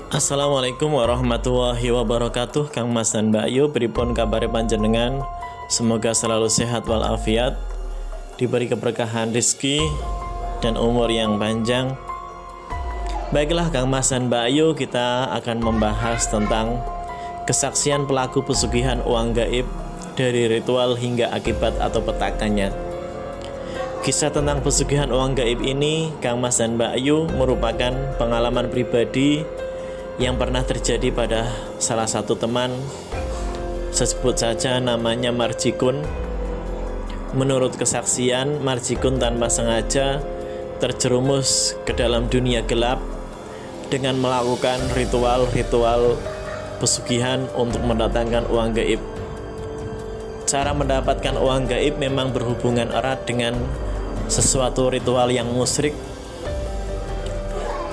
Assalamualaikum warahmatullahi wabarakatuh. Kang Mas dan Mbak Ayu, pripun kabare panjenengan? Semoga selalu sehat walafiat, diberi keberkahan rezeki dan umur yang panjang. Baiklah Kang Mas dan Mbak Ayu, kita akan membahas tentang kesaksian pelaku pesugihan uang gaib dari ritual hingga akibat atau petakannya. Kisah tentang pesugihan uang gaib ini, Kang Mas dan Mbak Ayu, merupakan pengalaman pribadi yang pernah terjadi pada salah satu teman, sebut saja namanya Marjikun. Menurut kesaksian, Marjikun tanpa sengaja terjerumus ke dalam dunia gelap dengan melakukan ritual-ritual pesugihan untuk mendatangkan uang gaib. Cara mendapatkan uang gaib memang berhubungan erat dengan sesuatu ritual yang musyrik,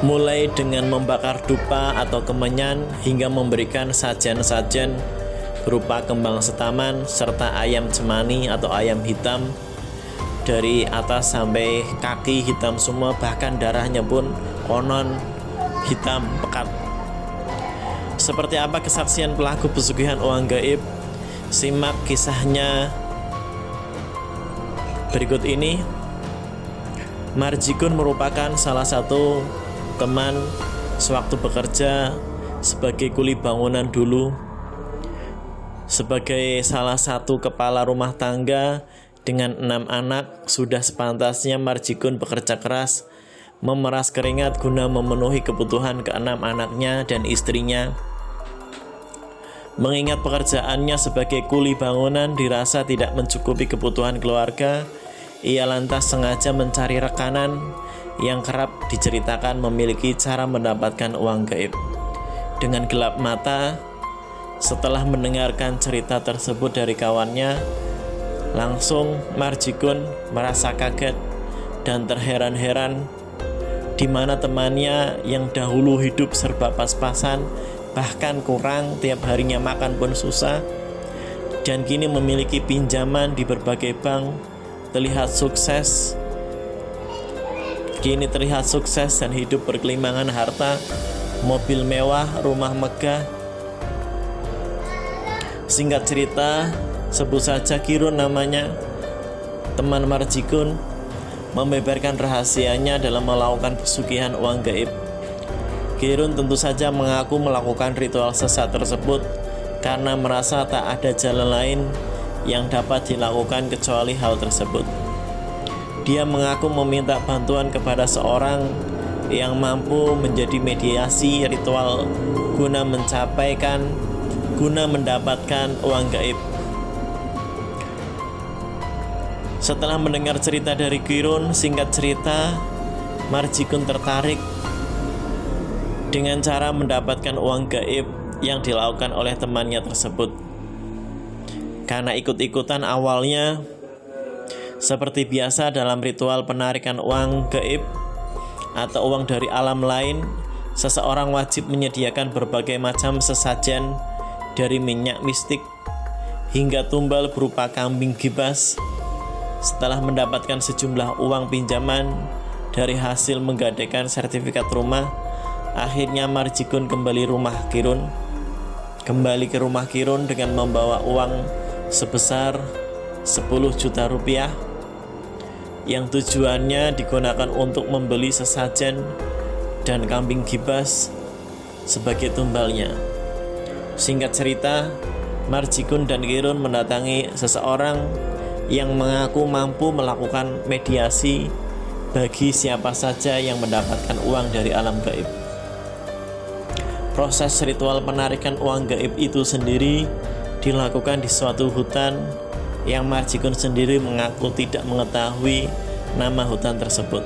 mulai dengan membakar dupa atau kemenyan hingga memberikan sajian-sajian berupa kembang setaman serta ayam cemani atau ayam hitam, dari atas sampai kaki hitam semua, bahkan darahnya pun konon hitam pekat. Seperti apa kesaksian pelaku pesugihan uang gaib? Simak kisahnya berikut ini. Marjikun merupakan salah satu teman sewaktu bekerja sebagai kuli bangunan dulu. Sebagai salah satu kepala rumah tangga dengan 6 anak, sudah sepantasnya Marjikun bekerja keras, memeras keringat guna memenuhi kebutuhan ke-6 anaknya dan istrinya. Mengingat pekerjaannya sebagai kuli bangunan dirasa tidak mencukupi kebutuhan keluarga, ia lantas sengaja mencari rekanan yang kerap diceritakan memiliki cara mendapatkan uang gaib. Dengan gelap mata, setelah mendengarkan cerita tersebut dari kawannya, langsung Marjikun merasa kaget dan terheran-heran di mana temannya yang dahulu hidup serba pas-pasan, bahkan kurang, tiap harinya makan pun susah, dan kini memiliki pinjaman di berbagai bank, Kini terlihat sukses dan hidup berkelimangan harta, mobil mewah, rumah megah. Singkat cerita, sebut saja Kirun namanya, teman Marjikun, membeberkan rahasianya dalam melakukan pesugihan uang gaib. Kirun tentu saja mengaku melakukan ritual sesat tersebut karena merasa tak ada jalan lain yang dapat dilakukan kecuali hal tersebut. Dia mengaku meminta bantuan kepada seorang yang mampu menjadi mediasi ritual guna mendapatkan uang gaib. Setelah mendengar cerita dari Kirun, singkat cerita, Marjikun tertarik dengan cara mendapatkan uang gaib yang dilakukan oleh temannya tersebut. Karena ikut-ikutan awalnya, seperti biasa dalam ritual penarikan uang gaib atau uang dari alam lain, seseorang wajib menyediakan berbagai macam sesajen dari minyak mistik hingga tumbal berupa kambing gibas. Setelah mendapatkan sejumlah uang pinjaman dari hasil menggadaikan sertifikat rumah, akhirnya Marjikun kembali ke rumah Kirun dengan membawa uang sebesar 10 juta rupiah yang tujuannya digunakan untuk membeli sesajen dan kambing gibas sebagai tumbalnya. Singkat cerita, Marjikun dan Kirun mendatangi seseorang yang mengaku mampu melakukan mediasi bagi siapa saja yang mendapatkan uang dari alam gaib. Proses ritual penarikan uang gaib itu sendiri dilakukan di suatu hutan yang Marjikun sendiri mengaku tidak mengetahui nama hutan tersebut.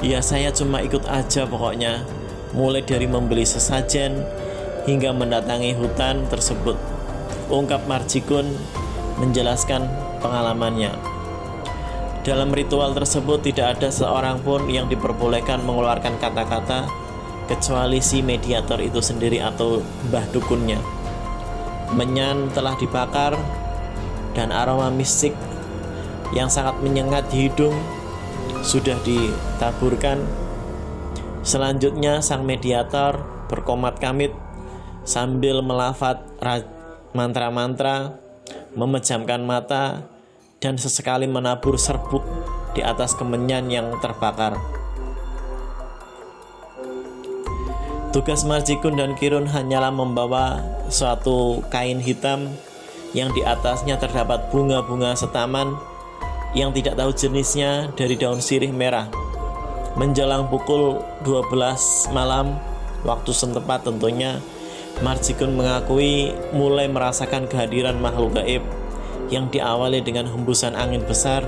Ya, saya cuma ikut aja pokoknya, mulai dari membeli sesajen hingga mendatangi hutan tersebut, ungkap Marjikun menjelaskan pengalamannya. Dalam ritual tersebut tidak ada seorang pun yang diperbolehkan mengeluarkan kata-kata kecuali si mediator itu sendiri atau mbah dukunnya. Menyan telah dibakar dan aroma mistik yang sangat menyengat di hidung sudah ditaburkan. Selanjutnya sang mediator berkomat-kamit sambil melafat mantra-mantra, memejamkan mata, dan sesekali menabur serbuk di atas kemenyan yang terbakar. Tugas Marjikun dan Kirun hanyalah membawa suatu kain hitam yang di atasnya terdapat bunga-bunga setaman yang tidak tahu jenisnya dari daun sirih merah. Menjelang pukul 12 malam, waktu setempat tentunya, Marjikun mengakui mulai merasakan kehadiran makhluk gaib yang diawali dengan hembusan angin besar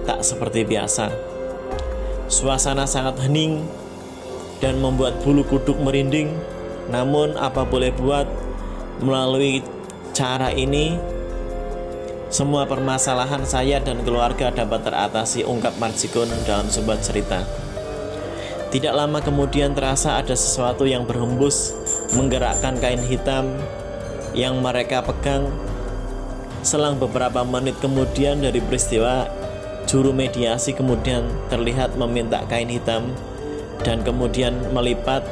tak seperti biasa. Suasana sangat hening dan membuat bulu kuduk merinding. Namun apa boleh buat, melalui cara ini semua permasalahan saya dan keluarga dapat teratasi, ungkap Marjikun dalam sebuah cerita. Tidak lama kemudian terasa ada sesuatu yang berhembus menggerakkan kain hitam yang mereka pegang. Selang beberapa menit kemudian dari peristiwa, juru mediasi kemudian terlihat meminta kain hitam dan kemudian melipat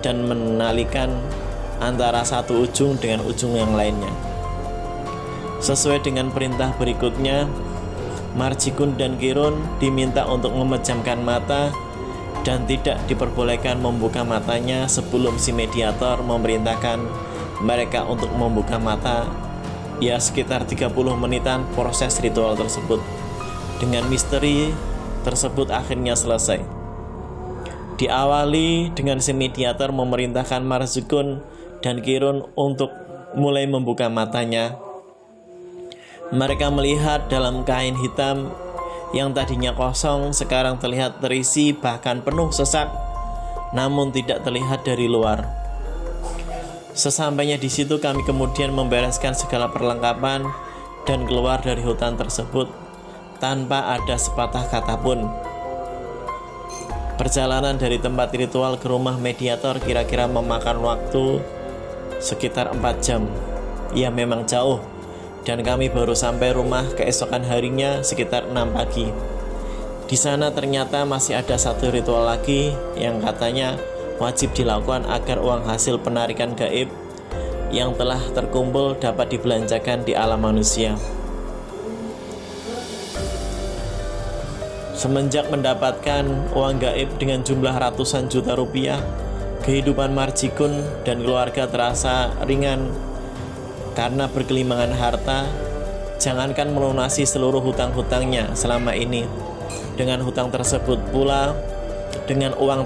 dan menalikan antara satu ujung dengan ujung yang lainnya. Sesuai dengan perintah berikutnya, Marjikun dan Kirun diminta untuk memejamkan mata dan tidak diperbolehkan membuka matanya sebelum si mediator memerintahkan mereka untuk membuka mata. Ya, sekitar 30 menitan proses ritual tersebut dengan misteri tersebut akhirnya selesai. Diawali dengan si mediator memerintahkan Marjikun dan Kirun untuk mulai membuka matanya. Mereka melihat dalam kain hitam yang tadinya kosong sekarang terlihat terisi, bahkan penuh sesak, namun tidak terlihat dari luar. Sesampainya di situ kami kemudian membereskan segala perlengkapan dan keluar dari hutan tersebut tanpa ada sepatah kata pun. Perjalanan dari tempat ritual ke rumah mediator kira-kira memakan waktu sekitar 4 jam. Ya, memang jauh, dan kami baru sampai rumah keesokan harinya sekitar 6 pagi. Di sana ternyata masih ada satu ritual lagi yang katanya wajib dilakukan agar uang hasil penarikan gaib yang telah terkumpul dapat dibelanjakan di alam manusia. Semenjak mendapatkan uang gaib dengan jumlah ratusan juta rupiah, kehidupan Marjikun dan keluarga terasa ringan karena berkelimangan harta. Jangankan melunasi seluruh hutang-hutangnya selama ini, dengan uang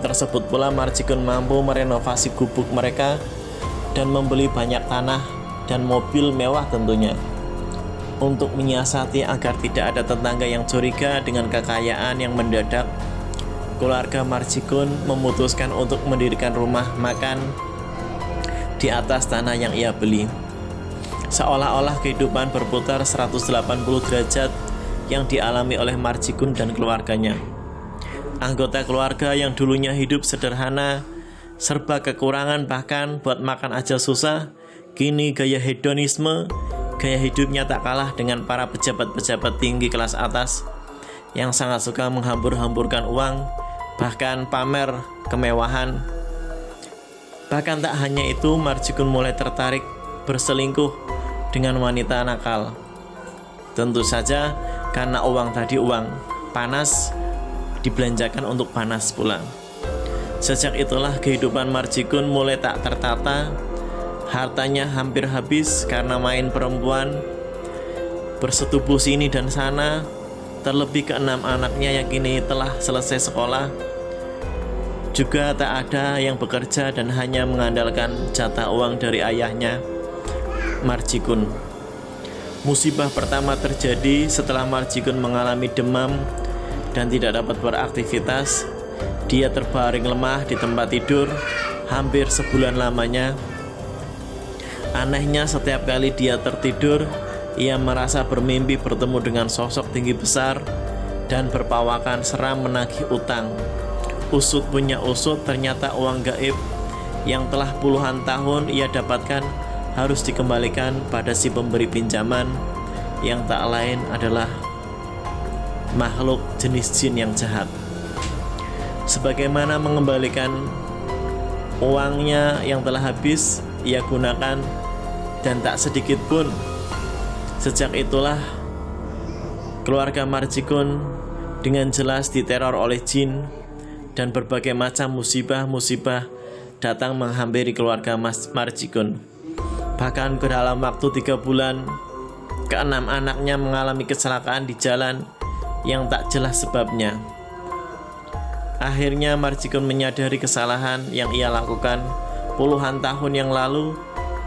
tersebut pula Marjikun mampu merenovasi gubuk mereka dan membeli banyak tanah dan mobil mewah tentunya. Untuk menyiasati agar tidak ada tetangga yang curiga dengan kekayaan yang mendadak, keluarga Marjikun memutuskan untuk mendirikan rumah makan di atas tanah yang ia beli. Seolah-olah kehidupan berputar 180 derajat yang dialami oleh Marjikun dan keluarganya. Anggota keluarga yang dulunya hidup sederhana, serba kekurangan, bahkan buat makan aja susah, kini gaya hedonisme, gaya hidupnya tak kalah dengan para pejabat-pejabat tinggi kelas atas yang sangat suka menghambur-hamburkan uang, bahkan pamer kemewahan. Bahkan tak hanya itu, Marjikun mulai tertarik berselingkuh dengan wanita nakal. Tentu saja karena uang tadi uang panas dibelanjakan untuk panas pula. Sejak itulah kehidupan Marjikun mulai tak tertata. Hartanya hampir habis karena main perempuan, bersetubuh sini dan sana. Terlebih ke-6 anaknya yang kini telah selesai sekolah juga tak ada yang bekerja dan hanya mengandalkan jatah uang dari ayahnya, Marjikun. Musibah pertama terjadi setelah Marjikun mengalami demam dan tidak dapat beraktivitas. Dia terbaring lemah di tempat tidur hampir sebulan lamanya. Anehnya, setiap kali dia tertidur, ia merasa bermimpi bertemu dengan sosok tinggi besar dan berpawakan seram menagih utang. Usut punya usut, ternyata uang gaib yang telah puluhan tahun ia dapatkan harus dikembalikan pada si pemberi pinjaman yang tak lain adalah makhluk jenis jin yang jahat. Sebagaimana mengembalikan Uangnya yang telah habis ia gunakan, dan tak sedikit pun. Sejak itulah keluarga Marjikun dengan jelas diteror oleh jin, dan berbagai macam musibah-musibah datang menghampiri keluarga Marjikun. Bahkan ke dalam waktu 3 bulan, ke-6 anaknya mengalami kecelakaan di jalan yang tak jelas sebabnya. Akhirnya Marjikun menyadari kesalahan yang ia lakukan puluhan tahun yang lalu,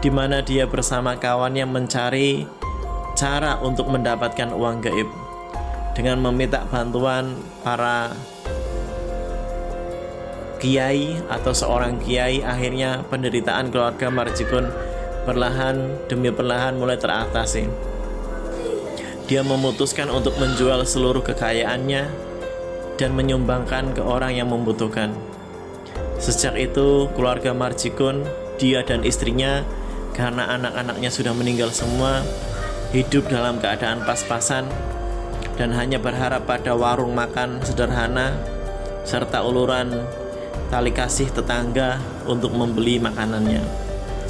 di mana dia bersama kawannya mencari cara untuk mendapatkan uang gaib. Dengan meminta bantuan para kiai atau seorang kiai, akhirnya penderitaan keluarga Marjikun perlahan demi perlahan mulai teratasi. Dia memutuskan untuk menjual seluruh kekayaannya dan menyumbangkan ke orang yang membutuhkan. Sejak itu keluarga Marjikun, dia dan istrinya, karena anak-anaknya sudah meninggal semua, hidup dalam keadaan pas-pasan dan hanya berharap pada warung makan sederhana serta uluran tali kasih tetangga untuk membeli makanannya.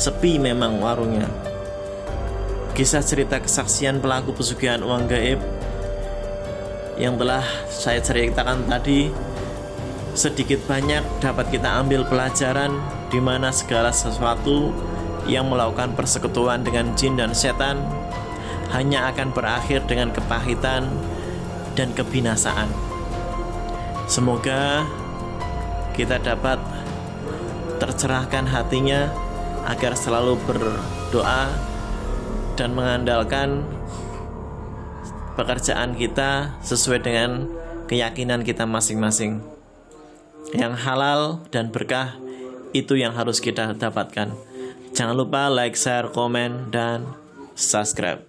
Sepi memang warungnya. Kisah cerita kesaksian pelaku pesugihan uang gaib yang telah saya ceritakan tadi sedikit banyak dapat kita ambil pelajaran, di mana segala sesuatu yang melakukan persekutuan dengan jin dan setan hanya akan berakhir dengan kepahitan dan kebinasaan. Semoga kita dapat tercerahkan hatinya agar selalu berdoa dan mengandalkan pekerjaan kita sesuai dengan keyakinan kita masing-masing. Yang halal dan berkah itu yang harus kita dapatkan. Jangan lupa like, share, komen, dan subscribe.